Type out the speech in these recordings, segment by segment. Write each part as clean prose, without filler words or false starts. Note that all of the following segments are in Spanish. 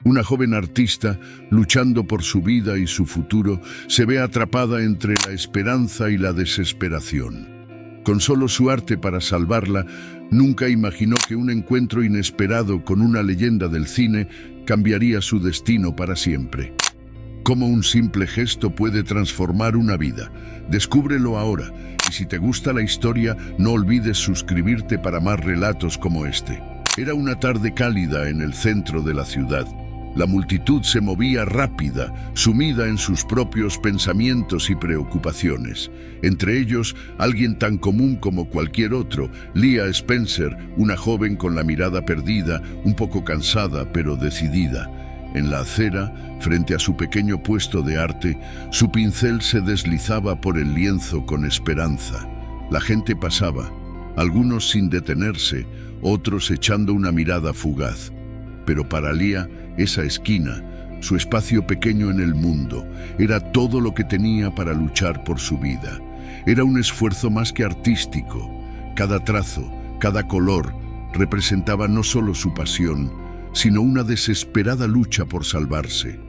Una joven artista, luchando por su vida y su futuro, se ve atrapada entre la esperanza y la desesperación. Con solo su arte para salvarla, nunca imaginó que un encuentro inesperado con una leyenda del cine cambiaría su destino para siempre. Cómo un simple gesto puede transformar una vida. Descúbrelo ahora, y si te gusta la historia, no olvides suscribirte para más relatos como este. Era una tarde cálida en el centro de la ciudad. La multitud se movía rápida, sumida en sus propios pensamientos y preocupaciones. Entre ellos, alguien tan común como cualquier otro, Leah Spencer, una joven con la mirada perdida, un poco cansada pero decidida. En la acera, frente a su pequeño puesto de arte, su pincel se deslizaba por el lienzo con esperanza. La gente pasaba, algunos sin detenerse, otros echando una mirada fugaz. Pero para Leah, esa esquina, su espacio pequeño en el mundo, era todo lo que tenía para luchar por su vida. Era un esfuerzo más que artístico. Cada trazo, cada color, representaba no solo su pasión, sino una desesperada lucha por salvarse.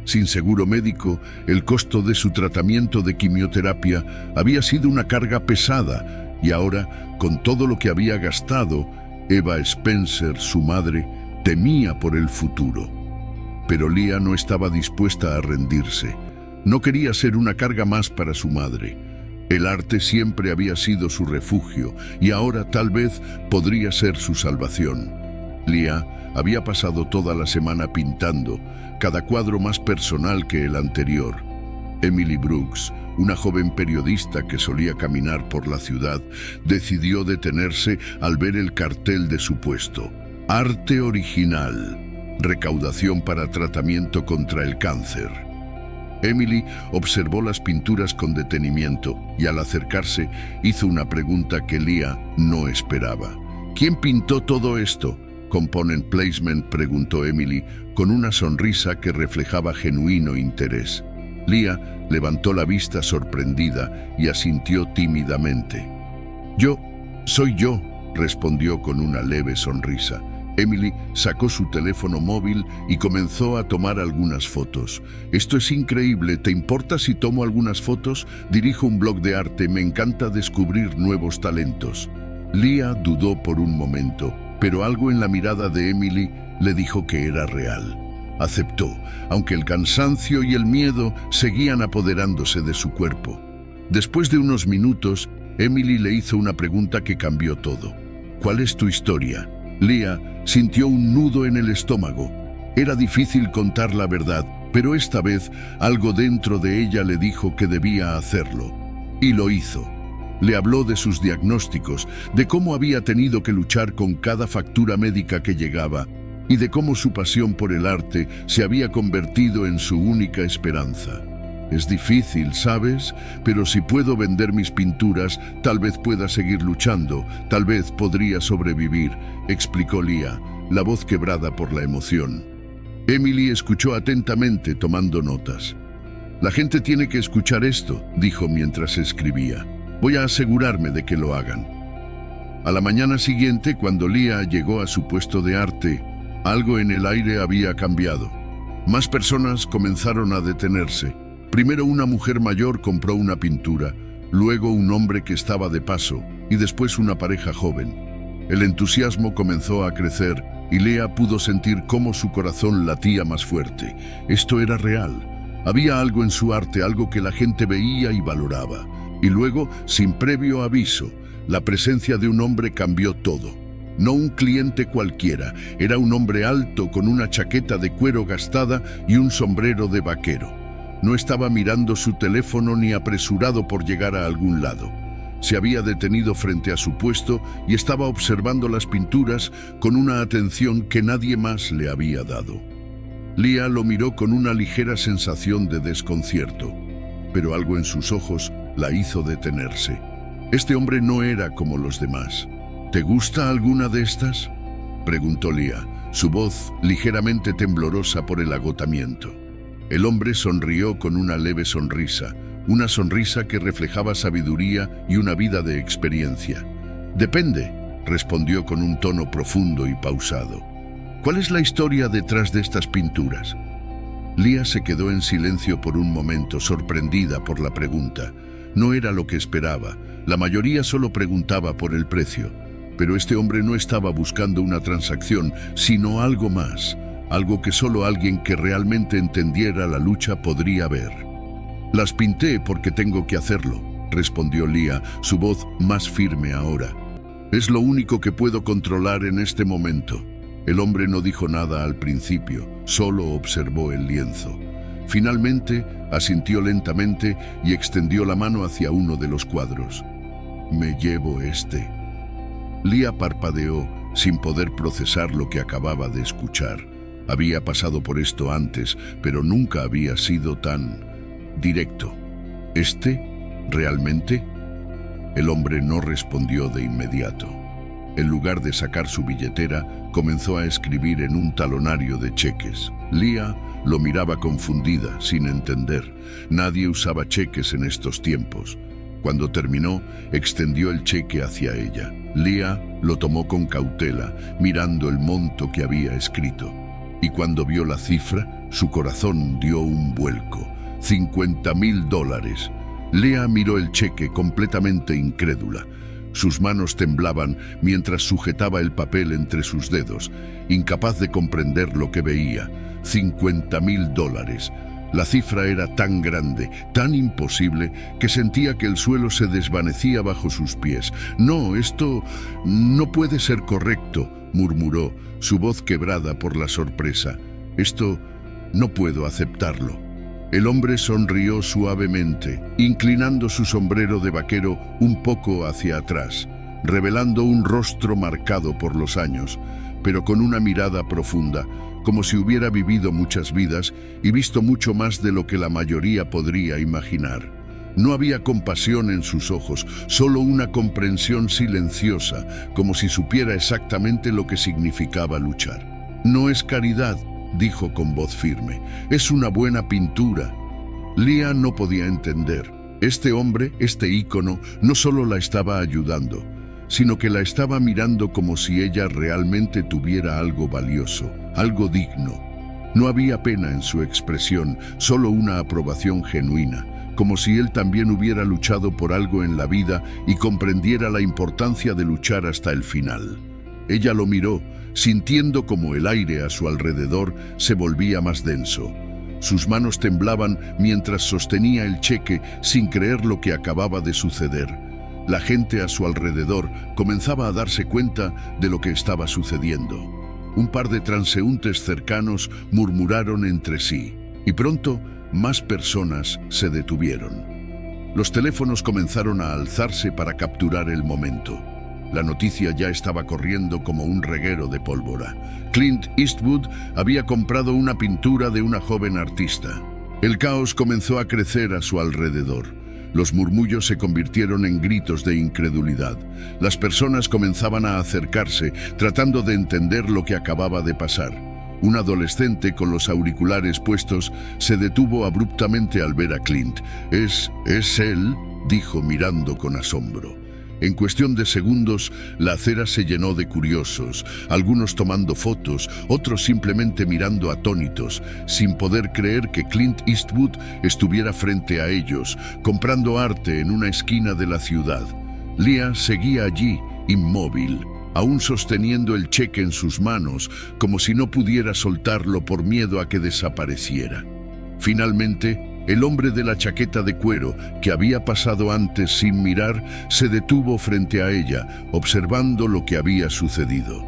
Sin seguro médico, el costo de su tratamiento de quimioterapia había sido una carga pesada, y ahora, con todo lo que había gastado, Eva Spencer, su madre, temía por el futuro. Pero Leah no estaba dispuesta a rendirse. No quería ser una carga más para su madre. El arte siempre había sido su refugio y ahora tal vez podría ser su salvación. Leah había pasado toda la semana pintando, cada cuadro más personal que el anterior. Emily Brooks, una joven periodista que solía caminar por la ciudad, decidió detenerse al ver el cartel de su puesto. Arte original. Recaudación para tratamiento contra el cáncer. Emily observó las pinturas con detenimiento y al acercarse hizo una pregunta que Leah no esperaba. ¿Quién pintó todo esto? ¿Component placement?, preguntó Emily con una sonrisa que reflejaba genuino interés. Leah levantó la vista sorprendida y asintió tímidamente. Soy yo, respondió con una leve sonrisa. Emily sacó su teléfono móvil y comenzó a tomar algunas fotos. Esto es increíble, ¿te importa si tomo algunas fotos? Dirijo un blog de arte, me encanta descubrir nuevos talentos. Leah dudó por un momento, pero algo en la mirada de Emily le dijo que era real. Aceptó, aunque el cansancio y el miedo seguían apoderándose de su cuerpo. Después de unos minutos, Emily le hizo una pregunta que cambió todo. ¿Cuál es tu historia? Leah sintió un nudo en el estómago. Era difícil contar la verdad, pero esta vez algo dentro de ella le dijo que debía hacerlo. Y lo hizo. Le habló de sus diagnósticos, de cómo había tenido que luchar con cada factura médica que llegaba, y de cómo su pasión por el arte se había convertido en su única esperanza. Es difícil, ¿sabes? Pero si puedo vender mis pinturas, tal vez pueda seguir luchando, tal vez podría sobrevivir, explicó Leah, la voz quebrada por la emoción. Emily escuchó atentamente, tomando notas. La gente tiene que escuchar esto, dijo mientras escribía. Voy a asegurarme de que lo hagan. A la mañana siguiente, cuando Leah llegó a su puesto de arte, algo en el aire había cambiado. Más personas comenzaron a detenerse. Primero una mujer mayor compró una pintura, luego un hombre que estaba de paso y después una pareja joven. El entusiasmo comenzó a crecer y Leah pudo sentir cómo su corazón latía más fuerte. Esto era real. Había algo en su arte, algo que la gente veía y valoraba. Y luego, sin previo aviso, la presencia de un hombre cambió todo. No un cliente cualquiera, era un hombre alto con una chaqueta de cuero gastada y un sombrero de vaquero. No estaba mirando su teléfono ni apresurado por llegar a algún lado. Se había detenido frente a su puesto y estaba observando las pinturas con una atención que nadie más le había dado. Leah lo miró con una ligera sensación de desconcierto, pero algo en sus ojos la hizo detenerse. Este hombre no era como los demás. ¿Te gusta alguna de estas?, preguntó Leah, su voz ligeramente temblorosa por el agotamiento. El hombre sonrió con una leve sonrisa, una sonrisa que reflejaba sabiduría y una vida de experiencia. Depende, respondió con un tono profundo y pausado. ¿Cuál es la historia detrás de estas pinturas? Lía se quedó en silencio por un momento, sorprendida por la pregunta. No era lo que esperaba. La mayoría solo preguntaba por el precio. Pero este hombre no estaba buscando una transacción, sino algo más. Algo que solo alguien que realmente entendiera la lucha podría ver. «Las pinté porque tengo que hacerlo», respondió Lía, su voz más firme ahora. «Es lo único que puedo controlar en este momento». El hombre no dijo nada al principio, solo observó el lienzo. Finalmente, asintió lentamente y extendió la mano hacia uno de los cuadros. «Me llevo este». Lía parpadeó, sin poder procesar lo que acababa de escuchar. Había pasado por esto antes, pero nunca había sido tan directo. ¿Este? ¿Realmente? El hombre no respondió de inmediato. En lugar de sacar su billetera, comenzó a escribir en un talonario de cheques. Lía lo miraba confundida, sin entender. Nadie usaba cheques en estos tiempos. Cuando terminó, extendió el cheque hacia ella. Lía lo tomó con cautela, mirando el monto que había escrito. Y cuando vio la cifra, su corazón dio un vuelco. $50,000. Lía miró el cheque completamente incrédula. Sus manos temblaban mientras sujetaba el papel entre sus dedos, incapaz de comprender lo que veía. $50,000. La cifra era tan grande, tan imposible, que sentía que el suelo se desvanecía bajo sus pies. «No, esto no puede ser correcto», murmuró, su voz quebrada por la sorpresa. «Esto no puedo aceptarlo». El hombre sonrió suavemente, inclinando su sombrero de vaquero un poco hacia atrás, revelando un rostro marcado por los años, pero con una mirada profunda, como si hubiera vivido muchas vidas y visto mucho más de lo que la mayoría podría imaginar. No había compasión en sus ojos, solo una comprensión silenciosa, como si supiera exactamente lo que significaba luchar. «No es caridad», dijo con voz firme, «es una buena pintura». Lía no podía entender. Este hombre, este ícono, no solo la estaba ayudando, sino que la estaba mirando como si ella realmente tuviera algo valioso, algo digno. No había pena en su expresión, solo una aprobación genuina, como si él también hubiera luchado por algo en la vida y comprendiera la importancia de luchar hasta el final. Ella lo miró, sintiendo como el aire a su alrededor se volvía más denso. Sus manos temblaban mientras sostenía el cheque sin creer lo que acababa de suceder. La gente a su alrededor comenzaba a darse cuenta de lo que estaba sucediendo. Un par de transeúntes cercanos murmuraron entre sí, y pronto más personas se detuvieron. Los teléfonos comenzaron a alzarse para capturar el momento. La noticia ya estaba corriendo como un reguero de pólvora. Clint Eastwood había comprado una pintura de una joven artista. El caos comenzó a crecer a su alrededor. Los murmullos se convirtieron en gritos de incredulidad. Las personas comenzaban a acercarse, tratando de entender lo que acababa de pasar. Un adolescente con los auriculares puestos se detuvo abruptamente al ver a Clint. «¿Es él?», dijo mirando con asombro. En cuestión de segundos, la acera se llenó de curiosos, algunos tomando fotos, otros simplemente mirando atónitos, sin poder creer que Clint Eastwood estuviera frente a ellos, comprando arte en una esquina de la ciudad. Lía seguía allí, inmóvil, aún sosteniendo el cheque en sus manos, como si no pudiera soltarlo por miedo a que desapareciera. Finalmente, el hombre de la chaqueta de cuero, que había pasado antes sin mirar, se detuvo frente a ella, observando lo que había sucedido.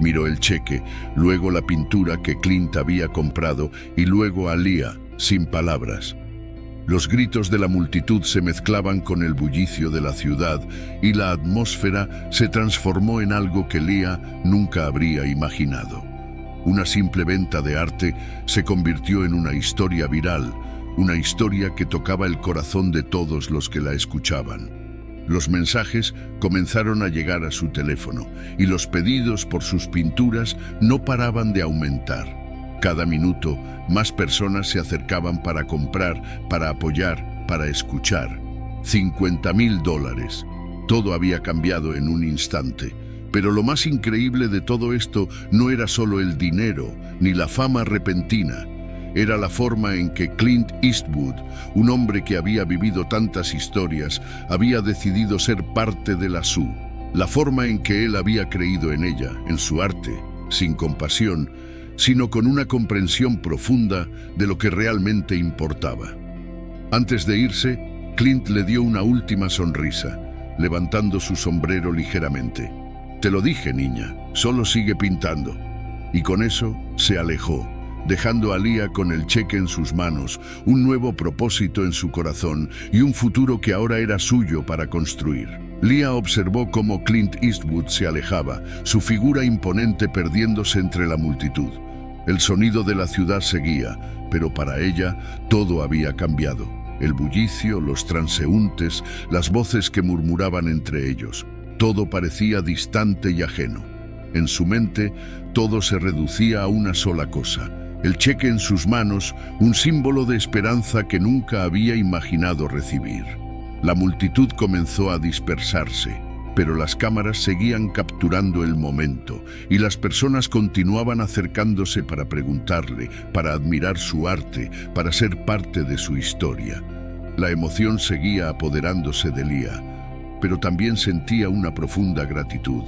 Miró el cheque, luego la pintura que Clint había comprado y luego a Lía, sin palabras. Los gritos de la multitud se mezclaban con el bullicio de la ciudad y la atmósfera se transformó en algo que Lía nunca habría imaginado. Una simple venta de arte se convirtió en una historia viral, una historia que tocaba el corazón de todos los que la escuchaban. Los mensajes comenzaron a llegar a su teléfono y los pedidos por sus pinturas no paraban de aumentar. Cada minuto, más personas se acercaban para comprar, para apoyar, para escuchar. $50,000. Todo había cambiado en un instante, Pero lo más increíble de todo esto no era solo el dinero, ni la fama repentina. Era la forma en que Clint Eastwood, un hombre que había vivido tantas historias, había decidido ser parte de la SU. La forma en que él había creído en ella, en su arte, sin compasión, sino con una comprensión profunda de lo que realmente importaba. Antes de irse, Clint le dio una última sonrisa, levantando su sombrero ligeramente. «Te lo dije, niña, solo sigue pintando». Y con eso se alejó, dejando a Leah con el cheque en sus manos, un nuevo propósito en su corazón y un futuro que ahora era suyo para construir. Leah observó cómo Clint Eastwood se alejaba, su figura imponente perdiéndose entre la multitud. El sonido de la ciudad seguía, pero para ella todo había cambiado. El bullicio, los transeúntes, las voces que murmuraban entre ellos. Todo parecía distante y ajeno. En su mente, todo se reducía a una sola cosa. El cheque en sus manos, un símbolo de esperanza que nunca había imaginado recibir. La multitud comenzó a dispersarse, pero las cámaras seguían capturando el momento y las personas continuaban acercándose para preguntarle, para admirar su arte, para ser parte de su historia. La emoción seguía apoderándose de Leah, pero también sentía una profunda gratitud.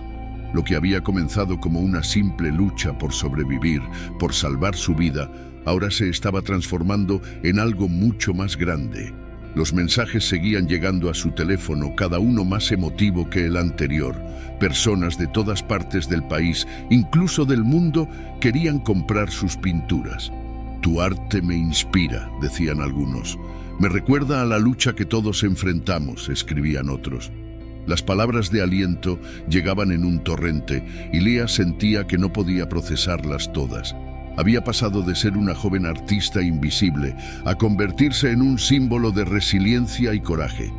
Lo que había comenzado como una simple lucha por sobrevivir, por salvar su vida, ahora se estaba transformando en algo mucho más grande. Los mensajes seguían llegando a su teléfono, cada uno más emotivo que el anterior. Personas de todas partes del país, incluso del mundo, querían comprar sus pinturas. «Tu arte me inspira», decían algunos. «Me recuerda a la lucha que todos enfrentamos», escribían otros. Las palabras de aliento llegaban en un torrente y Leah sentía que no podía procesarlas todas. Había pasado de ser una joven artista invisible a convertirse en un símbolo de resiliencia y coraje.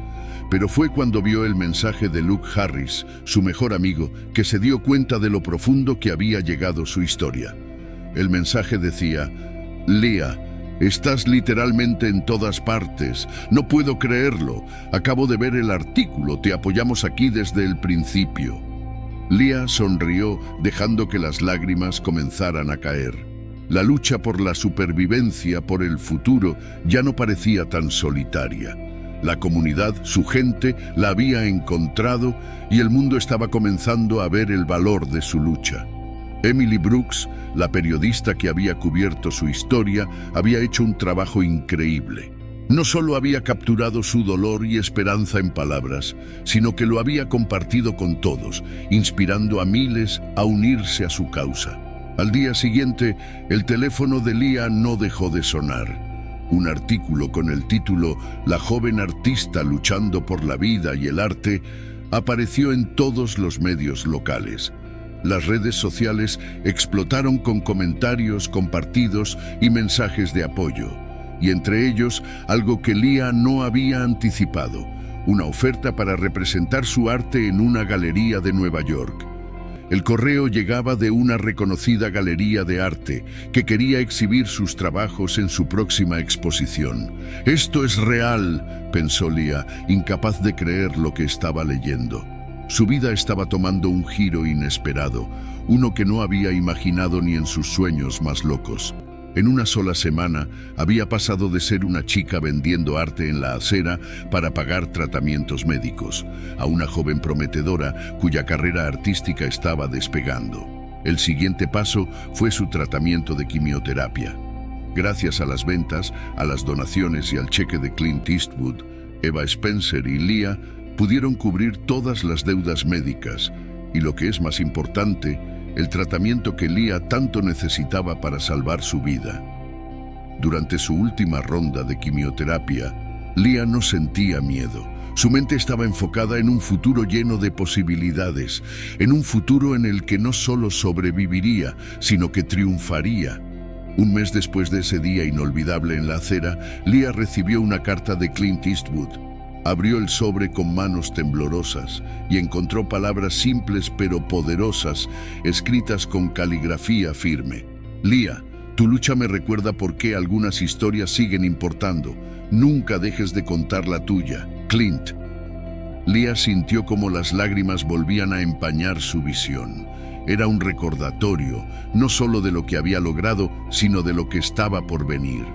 Pero fue cuando vio el mensaje de Luke Harris, su mejor amigo, que se dio cuenta de lo profundo que había llegado su historia. El mensaje decía: «Leah, estás literalmente en todas partes. No puedo creerlo. Acabo de ver el artículo. Te apoyamos aquí desde el principio». Leah sonrió, dejando que las lágrimas comenzaran a caer. La lucha por la supervivencia, por el futuro, ya no parecía tan solitaria. La comunidad, su gente, la había encontrado y el mundo estaba comenzando a ver el valor de su lucha. Emily Brooks, la periodista que había cubierto su historia, había hecho un trabajo increíble. No solo había capturado su dolor y esperanza en palabras, sino que lo había compartido con todos, inspirando a miles a unirse a su causa. Al día siguiente, el teléfono de Leah no dejó de sonar. Un artículo con el título «La joven artista luchando por la vida y el arte» apareció en todos los medios locales. Las redes sociales explotaron con comentarios compartidos y mensajes de apoyo, y entre ellos algo que Leah no había anticipado, una oferta para representar su arte en una galería de Nueva York. El correo llegaba de una reconocida galería de arte que quería exhibir sus trabajos en su próxima exposición. «Esto es real», pensó Leah, incapaz de creer lo que estaba leyendo. Su vida estaba tomando un giro inesperado, uno que no había imaginado ni en sus sueños más locos. En una sola semana había pasado de ser una chica vendiendo arte en la acera para pagar tratamientos médicos, a una joven prometedora cuya carrera artística estaba despegando. El siguiente paso fue su tratamiento de quimioterapia. Gracias a las ventas, a las donaciones y al cheque de Clint Eastwood, Eva Spencer y Leah pudieron cubrir todas las deudas médicas y, lo que es más importante, el tratamiento que Leah tanto necesitaba para salvar su vida. Durante su última ronda de quimioterapia, Leah no sentía miedo. Su mente estaba enfocada en un futuro lleno de posibilidades, en un futuro en el que no solo sobreviviría, sino que triunfaría. Un mes después de ese día inolvidable en la acera, Leah recibió una carta de Clint Eastwood. Abrió el sobre con manos temblorosas y encontró palabras simples pero poderosas, escritas con caligrafía firme. «Leah, tu lucha me recuerda por qué algunas historias siguen importando. Nunca dejes de contar la tuya. Clint». Leah sintió como las lágrimas volvían a empañar su visión. Era un recordatorio, no solo de lo que había logrado, sino de lo que estaba por venir.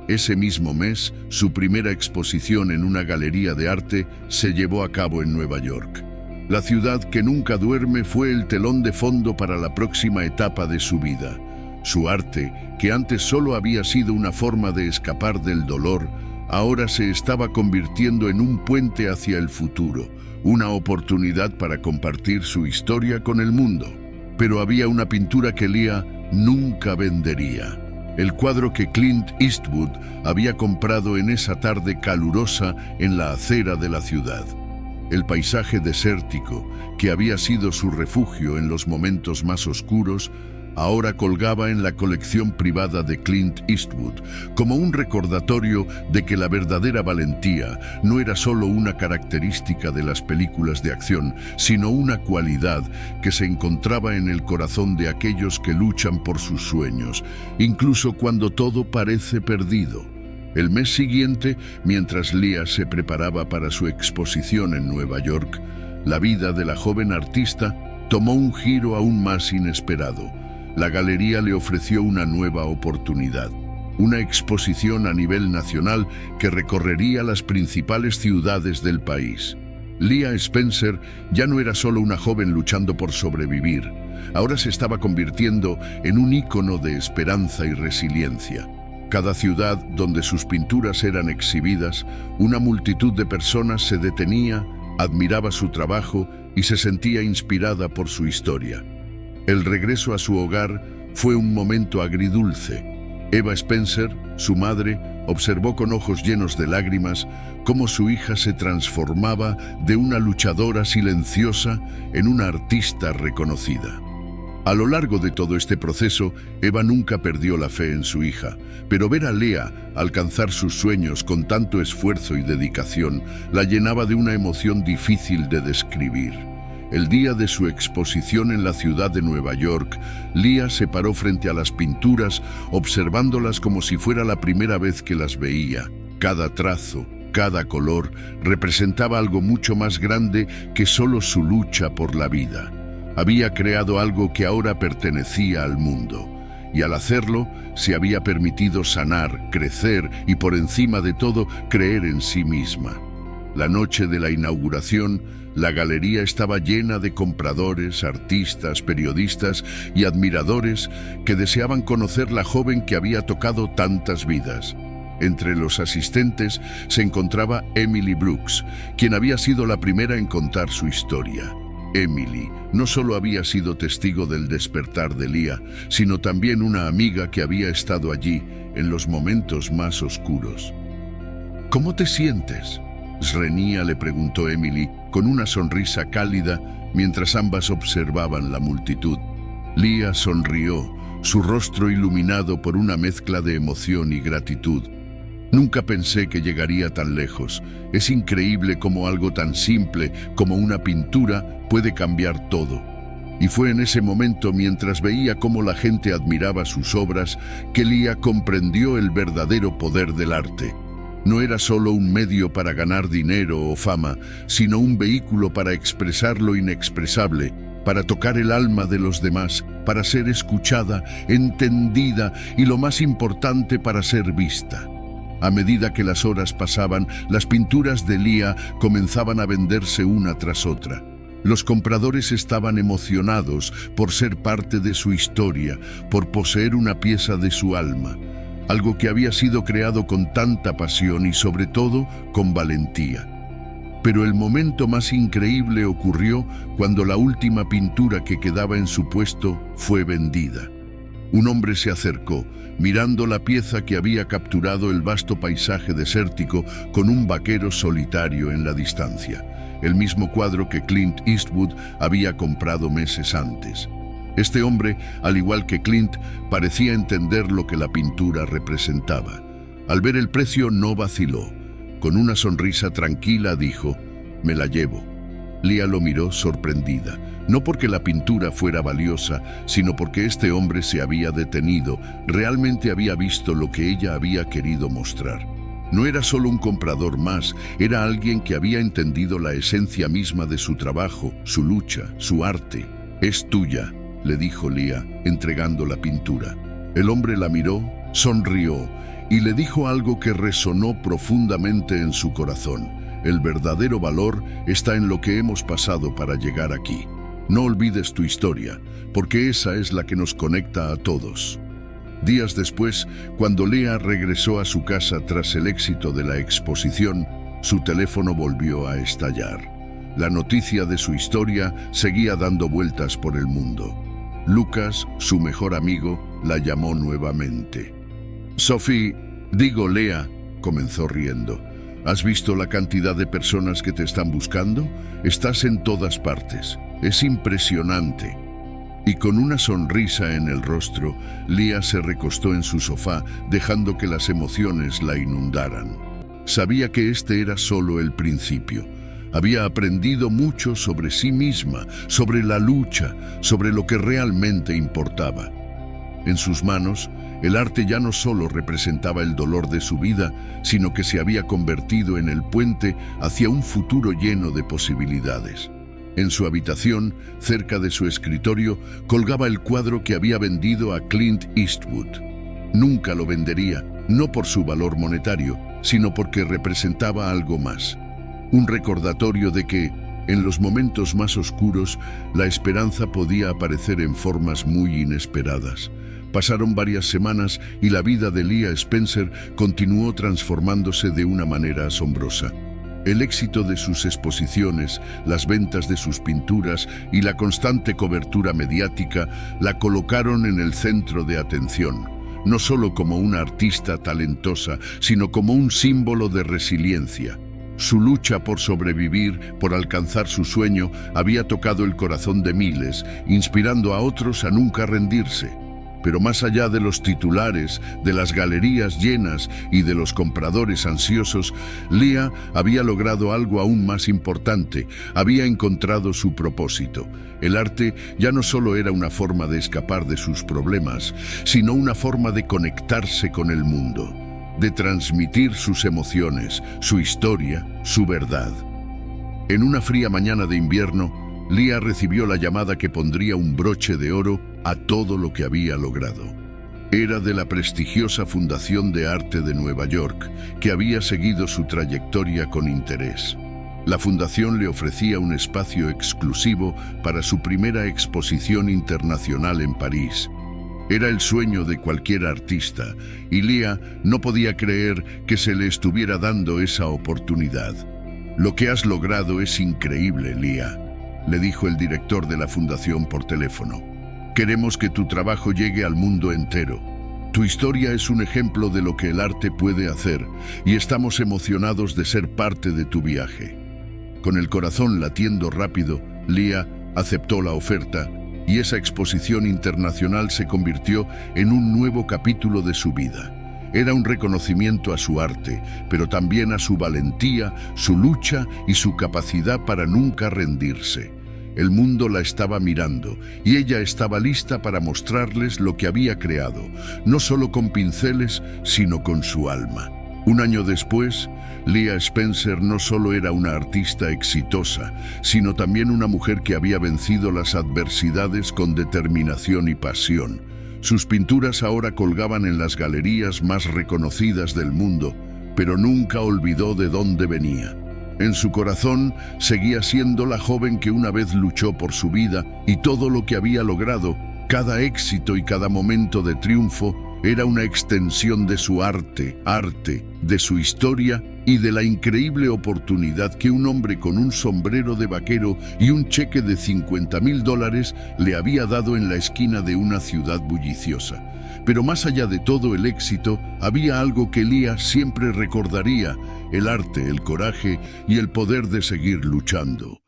Ese mismo mes, su primera exposición en una galería de arte se llevó a cabo en Nueva York. La ciudad que nunca duerme fue el telón de fondo para la próxima etapa de su vida. Su arte, que antes solo había sido una forma de escapar del dolor, ahora se estaba convirtiendo en un puente hacia el futuro, una oportunidad para compartir su historia con el mundo. Pero había una pintura que Leah nunca vendería. El cuadro que Clint Eastwood había comprado en esa tarde calurosa en la acera de la ciudad. El paisaje desértico, que había sido su refugio en los momentos más oscuros, ahora colgaba en la colección privada de Clint Eastwood, como un recordatorio de que la verdadera valentía no era solo una característica de las películas de acción, sino una cualidad que se encontraba en el corazón de aquellos que luchan por sus sueños, incluso cuando todo parece perdido. El mes siguiente, mientras Leah se preparaba para su exposición en Nueva York, la vida de la joven artista tomó un giro aún más inesperado. La galería le ofreció una nueva oportunidad, una exposición a nivel nacional que recorrería las principales ciudades del país. Leah Spencer ya no era solo una joven luchando por sobrevivir, ahora se estaba convirtiendo en un ícono de esperanza y resiliencia. Cada ciudad donde sus pinturas eran exhibidas, una multitud de personas se detenía, admiraba su trabajo y se sentía inspirada por su historia. El regreso a su hogar fue un momento agridulce. Eva Spencer, su madre, observó con ojos llenos de lágrimas cómo su hija se transformaba de una luchadora silenciosa en una artista reconocida. A lo largo de todo este proceso, Eva nunca perdió la fe en su hija, pero ver a Leah alcanzar sus sueños con tanto esfuerzo y dedicación la llenaba de una emoción difícil de describir. El día de su exposición en la ciudad de Nueva York, Leah se paró frente a las pinturas, observándolas como si fuera la primera vez que las veía. Cada trazo, cada color, representaba algo mucho más grande que solo su lucha por la vida. Había creado algo que ahora pertenecía al mundo, y al hacerlo, se había permitido sanar, crecer y, por encima de todo, creer en sí misma. La noche de la inauguración, la galería estaba llena de compradores, artistas, periodistas y admiradores que deseaban conocer la joven que había tocado tantas vidas. Entre los asistentes se encontraba Emily Brooks, quien había sido la primera en contar su historia. Emily no solo había sido testigo del despertar de Leah, sino también una amiga que había estado allí en los momentos más oscuros. ¿Cómo te sientes?, Srenia le preguntó Emily con una sonrisa cálida mientras ambas observaban la multitud. Leah sonrió, su rostro iluminado por una mezcla de emoción y gratitud. Nunca pensé que llegaría tan lejos. Es increíble cómo algo tan simple como una pintura puede cambiar todo. Y fue en ese momento, mientras veía cómo la gente admiraba sus obras, que Leah comprendió el verdadero poder del arte. No era solo un medio para ganar dinero o fama, sino un vehículo para expresar lo inexpresable, para tocar el alma de los demás, para ser escuchada, entendida y, lo más importante, para ser vista. A medida que las horas pasaban, las pinturas de Leah comenzaban a venderse una tras otra. Los compradores estaban emocionados por ser parte de su historia, por poseer una pieza de su alma, algo que había sido creado con tanta pasión y sobre todo con valentía. Pero el momento más increíble ocurrió cuando la última pintura que quedaba en su puesto fue vendida. Un hombre se acercó, mirando la pieza que había capturado el vasto paisaje desértico con un vaquero solitario en la distancia, el mismo cuadro que Clint Eastwood había comprado meses antes. Este hombre, al igual que Clint, parecía entender lo que la pintura representaba. Al ver el precio no vaciló. Con una sonrisa tranquila dijo: «Me la llevo». Leah lo miró sorprendida, no porque la pintura fuera valiosa, sino porque este hombre se había detenido, realmente había visto lo que ella había querido mostrar. No era solo un comprador más, era alguien que había entendido la esencia misma de su trabajo, su lucha, su arte. «Es tuya», le dijo Leah, entregando la pintura. El hombre la miró, sonrió y le dijo algo que resonó profundamente en su corazón. El verdadero valor está en lo que hemos pasado para llegar aquí. No olvides tu historia, porque esa es la que nos conecta a todos. Días después, cuando Leah regresó a su casa tras el éxito de la exposición, su teléfono volvió a estallar. La noticia de su historia seguía dando vueltas por el mundo. Lucas, su mejor amigo, la llamó nuevamente. Leah, comenzó riendo. ¿Has visto la cantidad de personas que te están buscando? Estás en todas partes. Es impresionante. Y con una sonrisa en el rostro, Leah se recostó en su sofá, dejando que las emociones la inundaran. Sabía que este era solo el principio. Había aprendido mucho sobre sí misma, sobre la lucha, sobre lo que realmente importaba. En sus manos, el arte ya no solo representaba el dolor de su vida, sino que se había convertido en el puente hacia un futuro lleno de posibilidades. En su habitación, cerca de su escritorio, colgaba el cuadro que había vendido a Clint Eastwood. Nunca lo vendería, no por su valor monetario, sino porque representaba algo más. Un recordatorio de que, en los momentos más oscuros, la esperanza podía aparecer en formas muy inesperadas. Pasaron varias semanas y la vida de Leah Spencer continuó transformándose de una manera asombrosa. El éxito de sus exposiciones, las ventas de sus pinturas y la constante cobertura mediática la colocaron en el centro de atención, no solo como una artista talentosa, sino como un símbolo de resiliencia. Su lucha por sobrevivir, por alcanzar su sueño, había tocado el corazón de miles, inspirando a otros a nunca rendirse. Pero más allá de los titulares, de las galerías llenas y de los compradores ansiosos, Leah había logrado algo aún más importante. Había encontrado su propósito. El arte ya no solo era una forma de escapar de sus problemas, sino una forma de conectarse con el mundo, de transmitir sus emociones, su historia, su verdad. En una fría mañana de invierno, Leah recibió la llamada que pondría un broche de oro a todo lo que había logrado. Era de la prestigiosa Fundación de Arte de Nueva York, que había seguido su trayectoria con interés. La fundación le ofrecía un espacio exclusivo para su primera exposición internacional en París. Era el sueño de cualquier artista, y Leah no podía creer que se le estuviera dando esa oportunidad. «Lo que has logrado es increíble, Leah», le dijo el director de la fundación por teléfono. «Queremos que tu trabajo llegue al mundo entero. Tu historia es un ejemplo de lo que el arte puede hacer y estamos emocionados de ser parte de tu viaje». Con el corazón latiendo rápido, Leah aceptó la oferta y esa exposición internacional se convirtió en un nuevo capítulo de su vida. Era un reconocimiento a su arte, pero también a su valentía, su lucha y su capacidad para nunca rendirse. El mundo la estaba mirando y ella estaba lista para mostrarles lo que había creado, no solo con pinceles, sino con su alma. Un año después, Leah Spencer no solo era una artista exitosa, sino también una mujer que había vencido las adversidades con determinación y pasión. Sus pinturas ahora colgaban en las galerías más reconocidas del mundo, pero nunca olvidó de dónde venía. En su corazón seguía siendo la joven que una vez luchó por su vida y todo lo que había logrado, cada éxito y cada momento de triunfo, era una extensión de su arte, de su historia y de la increíble oportunidad que un hombre con un sombrero de vaquero y un cheque de $50,000 le había dado en la esquina de una ciudad bulliciosa. Pero más allá de todo el éxito, había algo que Leah siempre recordaría: el arte, el coraje y el poder de seguir luchando.